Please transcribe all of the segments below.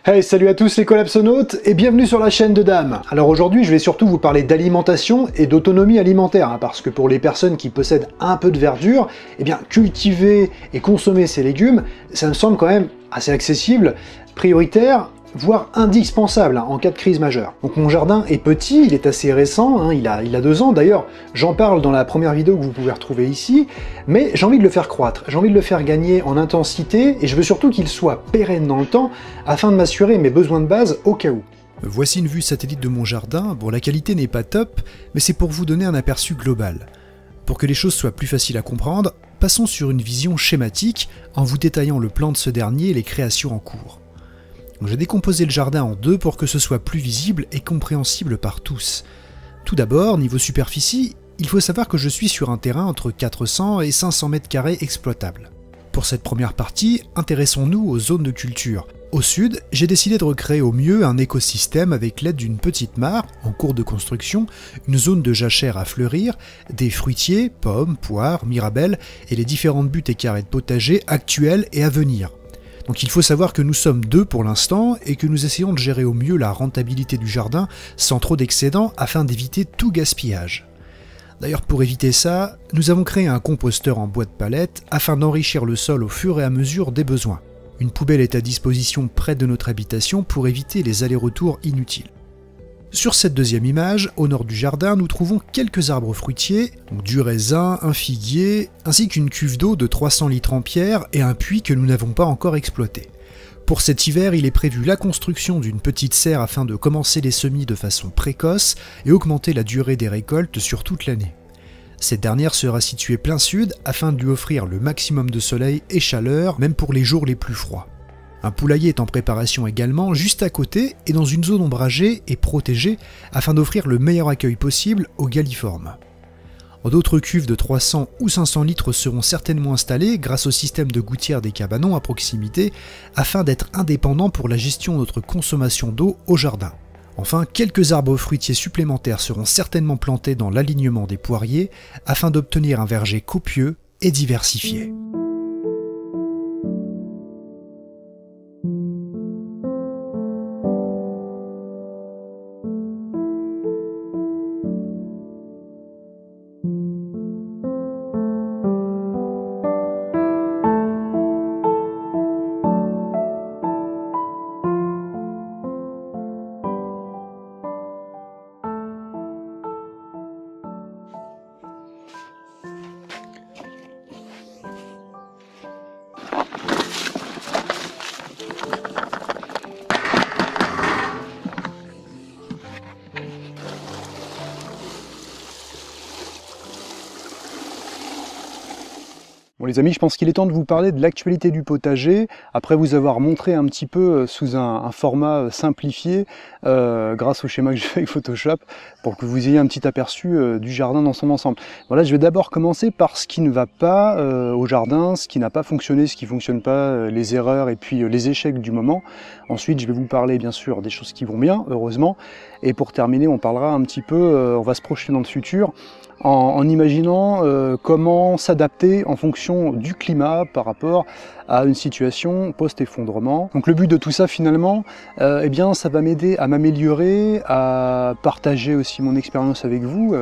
Hey, salut à tous les collapsonautes et bienvenue sur la chaîne de Dame. Alors aujourd'hui, je vais surtout vous parler d'alimentation et d'autonomie alimentaire, parce que pour les personnes qui possèdent un peu de verdure, eh bien cultiver et consommer ces légumes, ça me semble quand même assez accessible, prioritaire, voire indispensable en cas de crise majeure. Donc mon jardin est petit, il est assez récent, il a 2 ans, d'ailleurs j'en parle dans la première vidéo que vous pouvez retrouver ici, mais j'ai envie de le faire croître, j'ai envie de le faire gagner en intensité, et je veux surtout qu'il soit pérenne dans le temps, afin de m'assurer mes besoins de base au cas où. Voici une vue satellite de mon jardin. Bon, la qualité n'est pas top, mais c'est pour vous donner un aperçu global. Pour que les choses soient plus faciles à comprendre, passons sur une vision schématique en vous détaillant le plan de ce dernier et les créations en cours. J'ai décomposé le jardin en deux pour que ce soit plus visible et compréhensible par tous. Tout d'abord, niveau superficie, il faut savoir que je suis sur un terrain entre 400 et 500 mètres carrés exploitables. Pour cette première partie, intéressons-nous aux zones de culture. Au sud, j'ai décidé de recréer au mieux un écosystème avec l'aide d'une petite mare, en cours de construction, une zone de jachère à fleurir, des fruitiers, pommes, poires, mirabelles et les différentes buttes et carrés de potager actuels et à venir. Donc il faut savoir que nous sommes 2 pour l'instant et que nous essayons de gérer au mieux la rentabilité du jardin sans trop d'excédents afin d'éviter tout gaspillage. D'ailleurs pour éviter ça, nous avons créé un composteur en bois de palette afin d'enrichir le sol au fur et à mesure des besoins. Une poubelle est à disposition près de notre habitation pour éviter les allers-retours inutiles. Sur cette deuxième image, au nord du jardin, nous trouvons quelques arbres fruitiers, donc du raisin, un figuier, ainsi qu'une cuve d'eau de 300 litres en pierre et un puits que nous n'avons pas encore exploité. Pour cet hiver, il est prévu la construction d'une petite serre afin de commencer les semis de façon précoce et augmenter la durée des récoltes sur toute l'année. Cette dernière sera située plein sud afin de lui offrir le maximum de soleil et chaleur, même pour les jours les plus froids. Un poulailler est en préparation également, juste à côté et dans une zone ombragée et protégée afin d'offrir le meilleur accueil possible aux galliformes. D'autres cuves de 300 ou 500 litres seront certainement installées grâce au système de gouttière des cabanons à proximité afin d'être indépendants pour la gestion de notre consommation d'eau au jardin. Enfin, quelques arbres fruitiers supplémentaires seront certainement plantés dans l'alignement des poiriers afin d'obtenir un verger copieux et diversifié. Bon les amis, je pense qu'il est temps de vous parler de l'actualité du potager, après vous avoir montré un petit peu sous un format simplifié, grâce au schéma que j'ai fait avec Photoshop, pour que vous ayez un petit aperçu du jardin dans son ensemble. Voilà, je vais d'abord commencer par ce qui ne va pas au jardin, ce qui n'a pas fonctionné, ce qui ne fonctionne pas, les erreurs et puis les échecs du moment. Ensuite, je vais vous parler bien sûr des choses qui vont bien, heureusement. Et pour terminer, on parlera un petit peu, on va se projeter dans le futur, en imaginant comment s'adapter en fonction du climat par rapport à une situation post-effondrement. Donc le but de tout ça finalement, eh bien ça va m'aider à m'améliorer, à partager aussi mon expérience avec vous,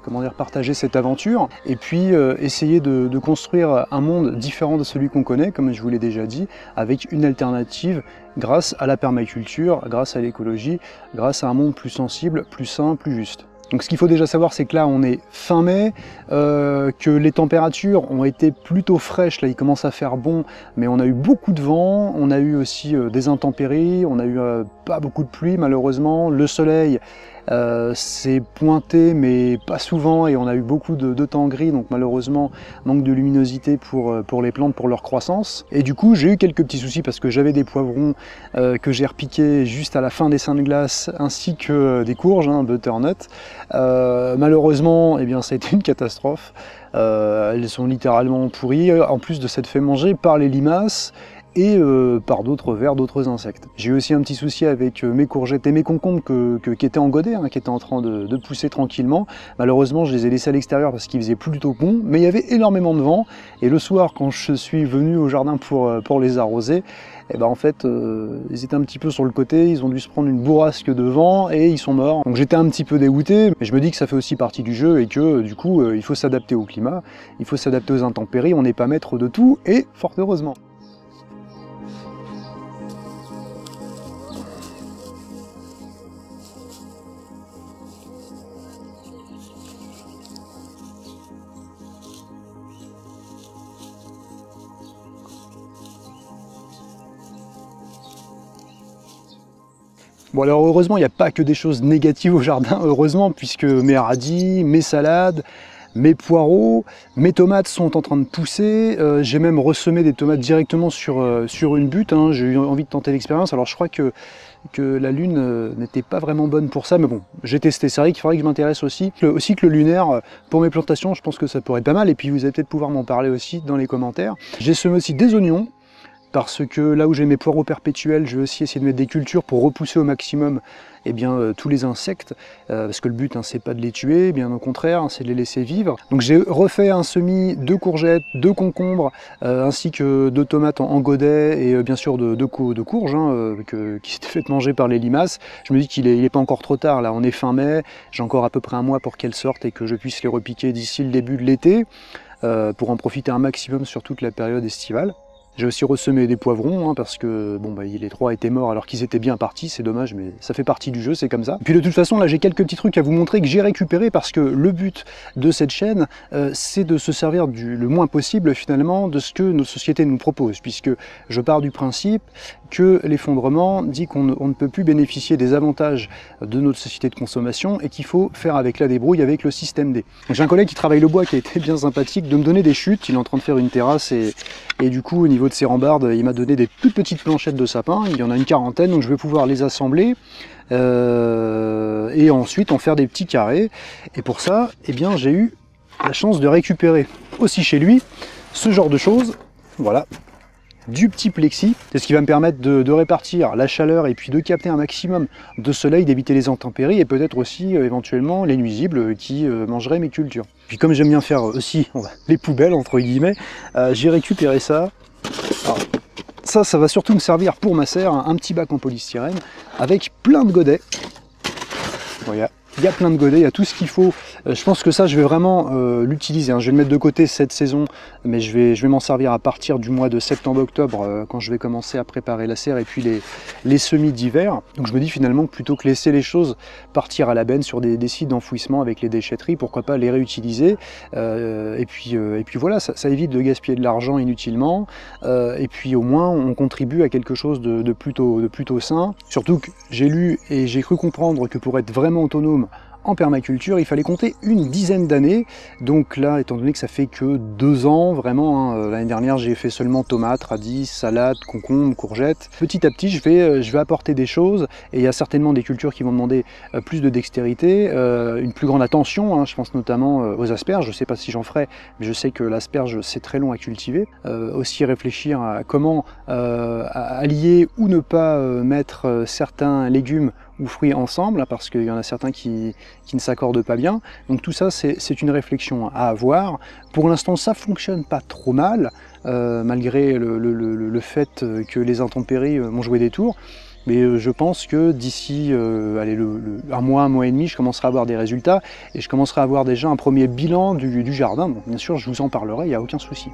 comment dire, partager cette aventure, et puis essayer de construire un monde différent de celui qu'on connaît, comme je vous l'ai déjà dit, avec une alternative grâce à la permaculture, grâce à l'écologie, grâce à un monde plus sensible, plus sain, plus juste. Donc ce qu'il faut déjà savoir, c'est que là on est fin mai, que les températures ont été plutôt fraîches, là il commence à faire bon, mais on a eu beaucoup de vent, on a eu aussi des intempéries, on a eu pas beaucoup de pluie malheureusement, le soleil s'est pointé mais pas souvent et on a eu beaucoup de temps gris, donc malheureusement manque de luminosité pour les plantes, pour leur croissance. Et du coup j'ai eu quelques petits soucis parce que j'avais des poivrons que j'ai repiqués juste à la fin des seins de glace, ainsi que des courges, butternut. Malheureusement, eh bien, ça a été une catastrophe. Elles sont littéralement pourries, en plus de s'être fait manger par les limaces et par d'autres vers, d'autres insectes. J'ai eu aussi un petit souci avec mes courgettes et mes concombres qui étaient en godet, qui étaient en train de pousser tranquillement. Malheureusement, je les ai laissés à l'extérieur parce qu'il faisait plutôt bon, mais il y avait énormément de vent. Et le soir, quand je suis venu au jardin pour les arroser, et ben en fait ils étaient un petit peu sur le côté, ils ont dû se prendre une bourrasque de vent et ils sont morts. Donc j'étais un petit peu dégoûté, mais je me dis que ça fait aussi partie du jeu et que du coup il faut s'adapter au climat, il faut s'adapter aux intempéries, on n'est pas maître de tout et fort heureusement. Bon alors heureusement il n'y a pas que des choses négatives au jardin, heureusement, puisque mes radis, mes salades, mes poireaux, mes tomates sont en train de pousser, j'ai même ressemé des tomates directement sur une butte, hein. J'ai eu envie de tenter l'expérience. Alors je crois que la lune n'était pas vraiment bonne pour ça, mais bon, j'ai testé, c'est vrai qu'il faudrait que je m'intéresse aussi que le lunaire, pour mes plantations, je pense que ça pourrait être pas mal, et puis vous allez peut-être pouvoir m'en parler aussi dans les commentaires. J'ai semé aussi des oignons, parce que là où j'ai mes poireaux perpétuels, je vais aussi essayer de mettre des cultures pour repousser au maximum tous les insectes, parce que le but c'est pas de les tuer, bien au contraire, c'est de les laisser vivre. Donc j'ai refait un semis de courgettes, de concombres, ainsi que de tomates en godet, et bien sûr de courges, qui s'étaient fait manger par les limaces. Je me dis qu'il est pas encore trop tard, là on est fin mai, j'ai encore à peu près un mois pour qu'elles sortent et que je puisse les repiquer d'ici le début de l'été, pour en profiter un maximum sur toute la période estivale. J'ai aussi ressemé des poivrons, parce que bon, les 3 étaient morts alors qu'ils étaient bien partis, c'est dommage, mais ça fait partie du jeu, c'est comme ça. Puis de toute façon, là j'ai quelques petits trucs à vous montrer que j'ai récupérés, parce que le but de cette chaîne, c'est de se servir le moins possible finalement de ce que nos sociétés nous proposent, puisque je pars du principe que l'effondrement dit qu'on ne peut plus bénéficier des avantages de notre société de consommation et qu'il faut faire avec la débrouille avec le système D. J'ai un collègue qui travaille le bois qui a été bien sympathique de me donner des chutes, il est en train de faire une terrasse et du coup au niveau de ses rambardes, il m'a donné des toutes petites planchettes de sapin, il y en a une quarantaine, donc je vais pouvoir les assembler et ensuite en faire des petits carrés. Et pour ça, j'ai eu la chance de récupérer aussi chez lui ce genre de choses, voilà, du petit plexi, c'est ce qui va me permettre de répartir la chaleur et puis de capter un maximum de soleil, d'éviter les intempéries et peut-être aussi éventuellement les nuisibles qui mangeraient mes cultures. Puis comme j'aime bien faire aussi les poubelles entre guillemets, j'ai récupéré ça. Alors, ça va surtout me servir pour ma serre, un petit bac en polystyrène avec plein de godets. Voilà. Il y a plein de godets, il y a tout ce qu'il faut. Je pense que ça, je vais vraiment l'utiliser. Je vais le mettre de côté cette saison, mais je vais m'en servir à partir du mois de septembre-octobre, quand je vais commencer à préparer la serre et puis les semis d'hiver. Donc je me dis finalement que plutôt que laisser les choses partir à la benne sur des sites d'enfouissement avec les déchetteries, pourquoi pas les réutiliser. Et puis voilà, ça évite de gaspiller de l'argent inutilement. Et puis au moins, on contribue à quelque chose de plutôt sain. Surtout que j'ai lu et j'ai cru comprendre que pour être vraiment autonome en permaculture, il fallait compter une dizaine d'années. Donc là, étant donné que ça fait que 2 ans, vraiment, l'année dernière, j'ai fait seulement tomates, radis, salades, concombres, courgettes. Petit à petit, je vais apporter des choses, et il y a certainement des cultures qui vont demander plus de dextérité, une plus grande attention, je pense notamment aux asperges. Je ne sais pas si j'en ferai, mais je sais que l'asperge, c'est très long à cultiver. Aussi réfléchir à comment allier ou ne pas mettre certains légumes ou fruits ensemble, parce qu'il y en a certains qui ne s'accordent pas bien. Donc tout ça, c'est une réflexion à avoir. Pour l'instant, ça fonctionne pas trop mal, malgré le fait que les intempéries m'ont joué des tours. Mais je pense que d'ici un mois et demi, je commencerai à avoir des résultats, et je commencerai à avoir déjà un premier bilan du jardin. Donc bien sûr, je vous en parlerai, il n'y a aucun souci.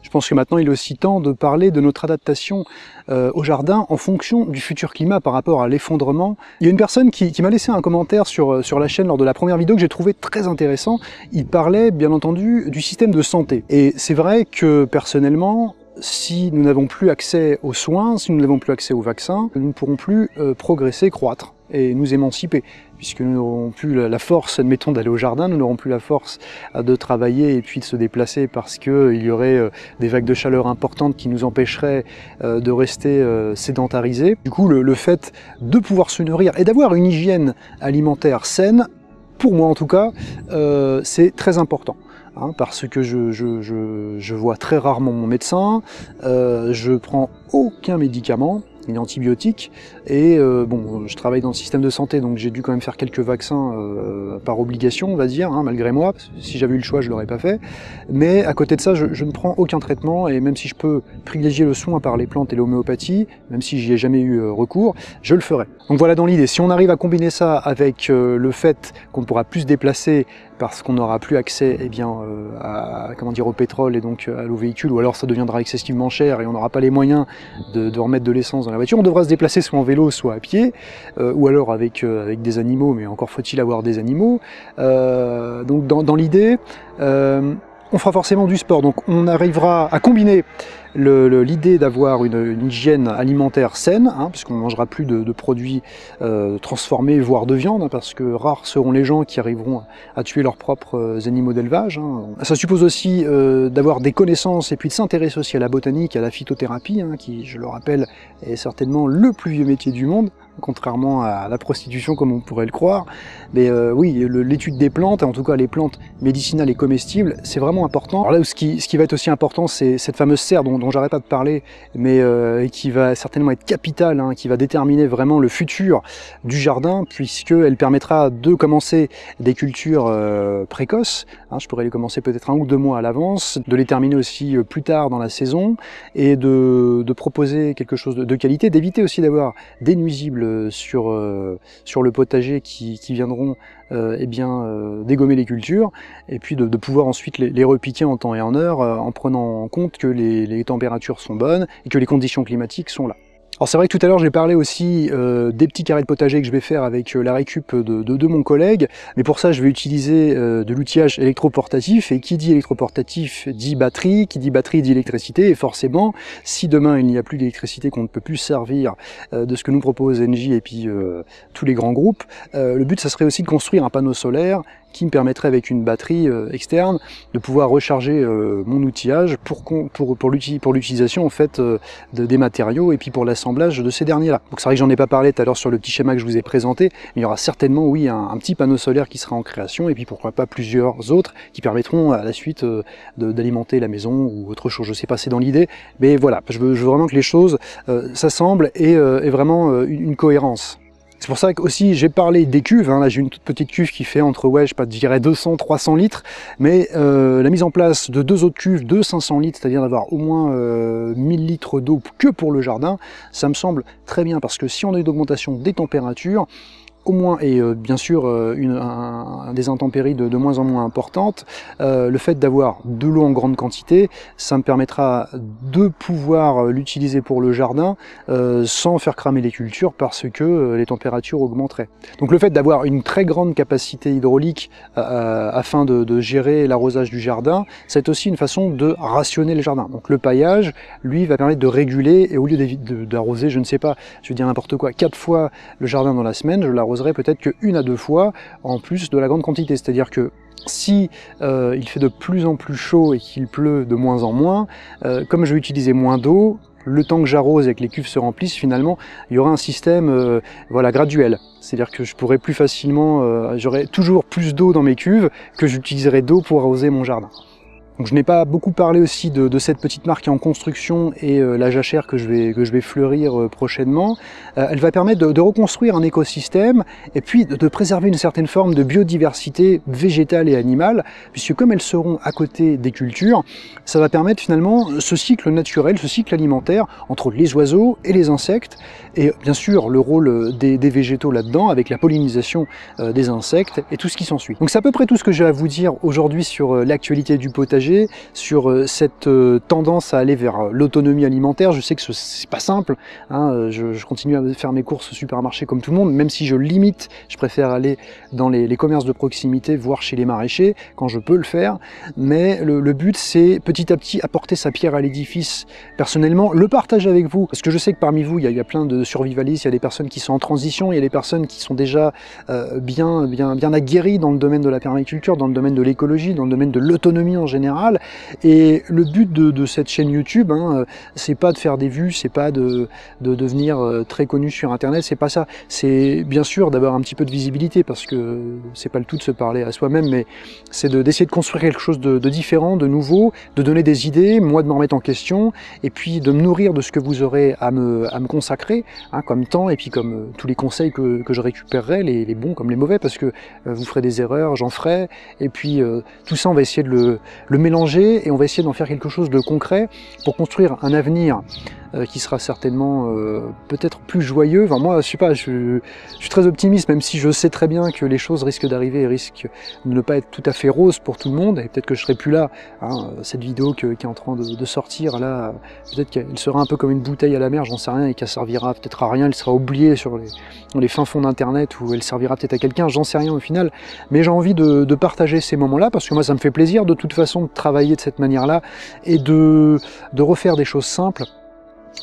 Je pense que maintenant il est aussi temps de parler de notre adaptation au jardin en fonction du futur climat par rapport à l'effondrement. Il y a une personne qui m'a laissé un commentaire sur la chaîne lors de la première vidéo que j'ai trouvé très intéressant. Il parlait bien entendu du système de santé. Et c'est vrai que personnellement, si nous n'avons plus accès aux soins, si nous n'avons plus accès aux vaccins, nous ne pourrons plus progresser, croître et nous émanciper, puisque nous n'aurons plus la force, admettons, d'aller au jardin, nous n'aurons plus la force de travailler et puis de se déplacer parce qu'il y aurait des vagues de chaleur importantes qui nous empêcheraient de rester sédentarisés. Du coup, le fait de pouvoir se nourrir et d'avoir une hygiène alimentaire saine, pour moi en tout cas, c'est très important. Parce que je vois très rarement mon médecin, je prends aucun médicament, il est antibiotique, et bon, je travaille dans le système de santé, donc j'ai dû quand même faire quelques vaccins par obligation, on va dire, hein, malgré moi, parce que si j'avais eu le choix, je l'aurais pas fait. Mais à côté de ça, je ne prends aucun traitement, et même si je peux privilégier le soin par les plantes et l'homéopathie, même si j'y ai jamais eu recours, je le ferai. Donc voilà dans l'idée, si on arrive à combiner ça avec le fait qu'on ne pourra plus se déplacer parce qu'on n'aura plus accès eh bien, au pétrole et donc à nos véhicules, ou alors ça deviendra excessivement cher et on n'aura pas les moyens de remettre de l'essence dans la voiture, on devra se déplacer soit en vélo, soit à pied, ou alors avec des animaux, mais encore faut-il avoir des animaux. Donc dans l'idée, on fera forcément du sport, donc on arrivera à combiner l'idée d'avoir une hygiène alimentaire saine, hein, puisqu'on ne mangera plus de produits transformés, voire de viande, hein, parce que rares seront les gens qui arriveront à tuer leurs propres animaux d'élevage. Hein. Ça suppose aussi d'avoir des connaissances et puis de s'intéresser aussi à la botanique, à la phytothérapie, hein, qui, je le rappelle, est certainement le plus vieux métier du monde, contrairement à la prostitution comme on pourrait le croire. Mais oui, l'étude des plantes, en tout cas les plantes médicinales et comestibles, c'est vraiment important. Alors là, ce qui va être aussi important, c'est cette fameuse serre dont j'arrête pas de parler, mais qui va certainement être capitale, hein, qui va déterminer vraiment le futur du jardin, puisqu'elle permettra de commencer des cultures précoces, hein, je pourrais les commencer peut-être 1 ou 2 mois à l'avance, de les terminer aussi plus tard dans la saison, et de proposer quelque chose de qualité, d'éviter aussi d'avoir des nuisibles sur le potager qui viendront dégommer les cultures, et puis de pouvoir ensuite les repiquer en temps et en heure, en prenant en compte que les températures sont bonnes et que les conditions climatiques sont là. Alors c'est vrai que tout à l'heure j'ai parlé aussi des petits carrés de potager que je vais faire avec la récup de mon collègue, mais pour ça je vais utiliser de l'outillage électroportatif, et qui dit électroportatif dit batterie, qui dit batterie dit électricité, et forcément si demain il n'y a plus d'électricité, qu'on ne peut plus servir de ce que nous propose Engie et puis tous les grands groupes, le but ça serait aussi de construire un panneau solaire qui me permettrait avec une batterie externe de pouvoir recharger mon outillage pour l'utilisation en fait des matériaux et puis pour l'assemblage de ces derniers-là. Donc c'est vrai que j'en ai pas parlé tout à l'heure sur le petit schéma que je vous ai présenté, mais il y aura certainement oui un petit panneau solaire qui sera en création, et puis pourquoi pas plusieurs autres qui permettront à la suite d'alimenter la maison ou autre chose. Je sais pas, c'est dans l'idée, mais voilà, je veux vraiment que les choses s'assemblent et vraiment une cohérence. C'est pour ça que aussi j'ai parlé des cuves, hein. Là j'ai une toute petite cuve qui fait entre, ouais, je sais pas, je dirais 200-300 litres, mais la mise en place de 2 autres cuves de 500 litres, c'est-à-dire d'avoir au moins 1000 litres d'eau que pour le jardin, ça me semble très bien, parce que si on a une augmentation des températures, au moins, et bien sûr des intempéries de moins en moins importantes, le fait d'avoir de l'eau en grande quantité, ça me permettra de pouvoir l'utiliser pour le jardin sans faire cramer les cultures, parce que les températures augmenteraient. Donc le fait d'avoir une très grande capacité hydraulique afin de gérer l'arrosage du jardin, c'est aussi une façon de rationner le jardin. Donc le paillage, lui, va permettre de réguler, et au lieu d'arroser, je ne sais pas, je vais dire n'importe quoi, 4 fois le jardin dans la semaine, je l'arrose peut-être que 1 à 2 fois, en plus de la grande quantité. C'est-à-dire que si il fait de plus en plus chaud et qu'il pleut de moins en moins, comme je vais utiliser moins d'eau, le temps que j'arrose et que les cuves se remplissent, finalement, il y aura un système voilà, graduel. C'est-à-dire que je pourrai plus facilement, j'aurai toujours plus d'eau dans mes cuves que j'utiliserai d'eau pour arroser mon jardin. Donc je n'ai pas beaucoup parlé aussi de cette petite marque qui est en construction et la jachère que je vais fleurir prochainement. Elle va permettre de reconstruire un écosystème et puis de préserver une certaine forme de biodiversité végétale et animale, puisque comme elles seront à côté des cultures, ça va permettre finalement ce cycle naturel, ce cycle alimentaire entre les oiseaux et les insectes, et bien sûr le rôle des végétaux là-dedans avec la pollinisation des insectes et tout ce qui s'ensuit. Donc c'est à peu près tout ce que j'ai à vous dire aujourd'hui sur l'actualité du potager, sur cette tendance à aller vers l'autonomie alimentaire. Je sais que c'est pas simple, hein, je continue à faire mes courses au supermarché comme tout le monde, même si je limite, je préfère aller dans les commerces de proximité, voire chez les maraîchers, quand je peux le faire, mais le but c'est petit à petit apporter sa pierre à l'édifice personnellement, le partager avec vous, parce que je sais que parmi vous, il y a plein de survivalistes, il y a des personnes qui sont en transition, il y a des personnes qui sont déjà bien aguerries dans le domaine de la permaculture, dans le domaine de l'écologie, dans le domaine de l'autonomie en général, général. Et le but de cette chaîne YouTube, hein, c'est pas de faire des vues, c'est pas de devenir très connu sur Internet, c'est pas ça. C'est bien sûr d'avoir un petit peu de visibilité, parce que c'est pas le tout de se parler à soi-même, mais c'est d'essayer de construire quelque chose de différent, de nouveau, de donner des idées, moi de me remettre en question, et puis de me nourrir de ce que vous aurez à me consacrer, hein, comme temps, et puis comme tous les conseils que je récupérerai, les bons comme les mauvais, parce que vous ferez des erreurs, j'en ferai, et puis tout ça on va essayer de le mélanger, et on va essayer d'en faire quelque chose de concret pour construire un avenir qui sera certainement peut-être plus joyeux. Enfin, moi, je sais pas, je suis très optimiste, même si je sais très bien que les choses risquent d'arriver et risquent de ne pas être tout à fait rose pour tout le monde, et peut-être que je serai plus là, hein, cette vidéo qui est en train de sortir, là, peut-être qu'elle sera un peu comme une bouteille à la mer, j'en sais rien, et qu'elle servira peut-être à rien, elle sera oubliée dans les fins fonds d'internet, ou elle servira peut-être à quelqu'un, j'en sais rien au final, mais j'ai envie de partager ces moments-là, parce que moi ça me fait plaisir de toute façon de travailler de cette manière-là, et de refaire des choses simples.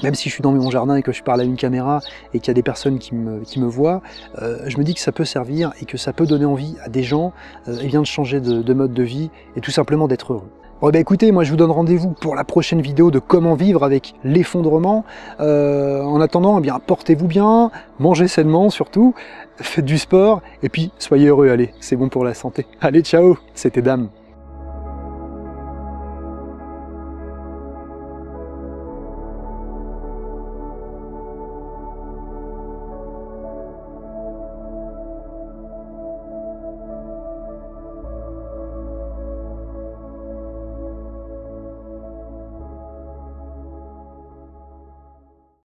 Même si je suis dans mon jardin et que je parle à une caméra et qu'il y a des personnes qui me voient, je me dis que ça peut servir et que ça peut donner envie à des gens de changer de mode de vie et tout simplement d'être heureux. Bon, bah écoutez, moi je vous donne rendez-vous pour la prochaine vidéo de comment vivre avec l'effondrement. En attendant, eh bien, portez-vous bien, mangez sainement surtout, faites du sport et puis soyez heureux, allez, c'est bon pour la santé. Allez, ciao, c'était Dame.